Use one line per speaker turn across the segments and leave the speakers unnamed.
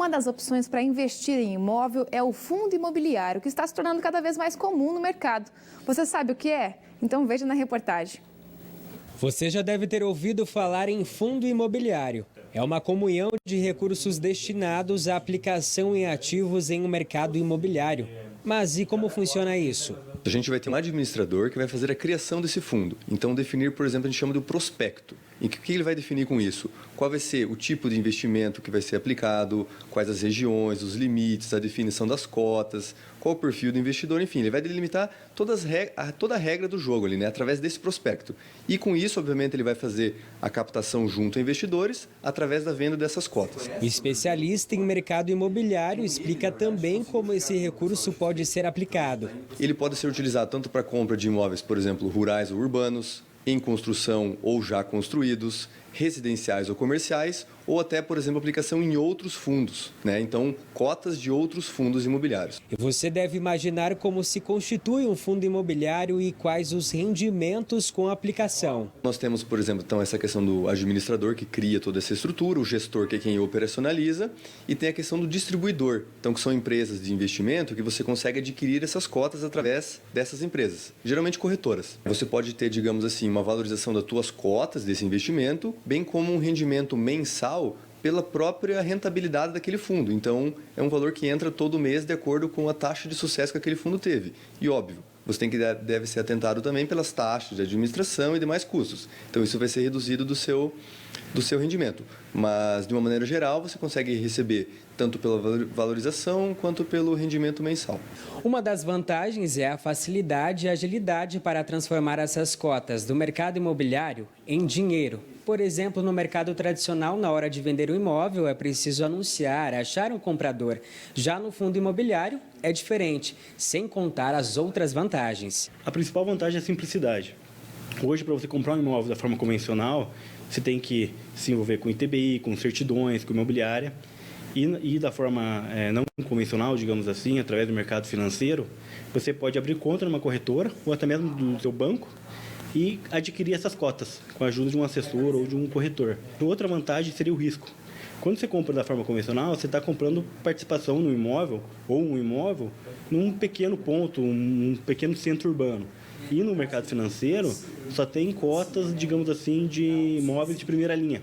Uma das opções para investir em imóvel é o fundo imobiliário, que está se tornando cada vez mais comum no mercado. Você sabe o que é? Então veja na reportagem.
Você já deve ter ouvido falar em fundo imobiliário. É uma comunhão de recursos destinados à aplicação em ativos em um mercado imobiliário. Mas e como funciona isso?
A gente vai ter um administrador que vai fazer a criação desse fundo. Então, definir, por exemplo, a gente chama do prospecto. E o que ele vai definir com isso? Qual vai ser o tipo de investimento que vai ser aplicado, quais as regiões, os limites, a definição das cotas, qual o perfil do investidor, enfim, ele vai delimitar toda a regra do jogo ali, né, através desse prospecto. E com isso, obviamente, ele vai fazer a captação junto a investidores através da venda dessas cotas.
O especialista em mercado imobiliário explica também como esse recurso pode ser aplicado.
Ele pode ser utilizado tanto para compra de imóveis, por exemplo, rurais ou urbanos, em construção ou já construídos, residenciais ou comerciais, ou até, por exemplo, aplicação em outros fundos, né? Então, cotas de outros fundos imobiliários.
E você deve imaginar como se constitui um fundo imobiliário e quais os rendimentos com a aplicação.
Nós temos, por exemplo, então, essa questão do administrador que cria toda essa estrutura, o gestor que é quem operacionaliza, e tem a questão do distribuidor, então que são empresas de investimento que você consegue adquirir essas cotas através dessas empresas, geralmente corretoras. Você pode ter, digamos assim, uma valorização das tuas cotas desse investimento, bem como um rendimento mensal pela própria rentabilidade daquele fundo. Então, é um valor que entra todo mês de acordo com a taxa de sucesso que aquele fundo teve. E, óbvio, você deve ser atentado também pelas taxas de administração e demais custos. Então, isso vai ser reduzido do seu rendimento. Mas, de uma maneira geral, você consegue receber tanto pela valorização quanto pelo rendimento mensal.
Uma das vantagens é a facilidade e agilidade para transformar essas cotas do mercado imobiliário em dinheiro. Por exemplo, no mercado tradicional, na hora de vender um imóvel, é preciso anunciar, achar um comprador. Já no fundo imobiliário, é diferente, sem contar as outras vantagens.
A principal vantagem é a simplicidade. Hoje, para você comprar um imóvel da forma convencional, você tem que se envolver com ITBI, com certidões, com imobiliária. E da forma não convencional, digamos assim, através do mercado financeiro, você pode abrir conta numa corretora ou até mesmo do seu banco e adquirir essas cotas com a ajuda de um assessor ou de um corretor. Outra vantagem seria o risco. Quando você compra da forma convencional, você está comprando participação no imóvel ou um imóvel num pequeno ponto, um pequeno centro urbano. E no mercado financeiro, só tem cotas, digamos assim, de imóveis de primeira linha.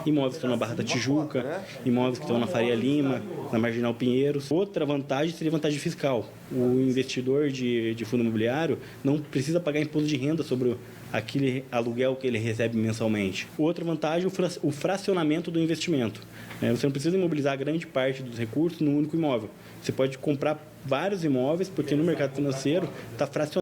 Imóveis que estão na Barra da Tijuca, imóveis que estão na Faria Lima, na Marginal Pinheiros. Outra vantagem seria a vantagem fiscal. O investidor de fundo imobiliário não precisa pagar imposto de renda sobre aquele aluguel que ele recebe mensalmente. Outra vantagem é o fracionamento do investimento. Você não precisa imobilizar grande parte dos recursos num único imóvel. Você pode comprar vários imóveis, porque no mercado financeiro está fracionado.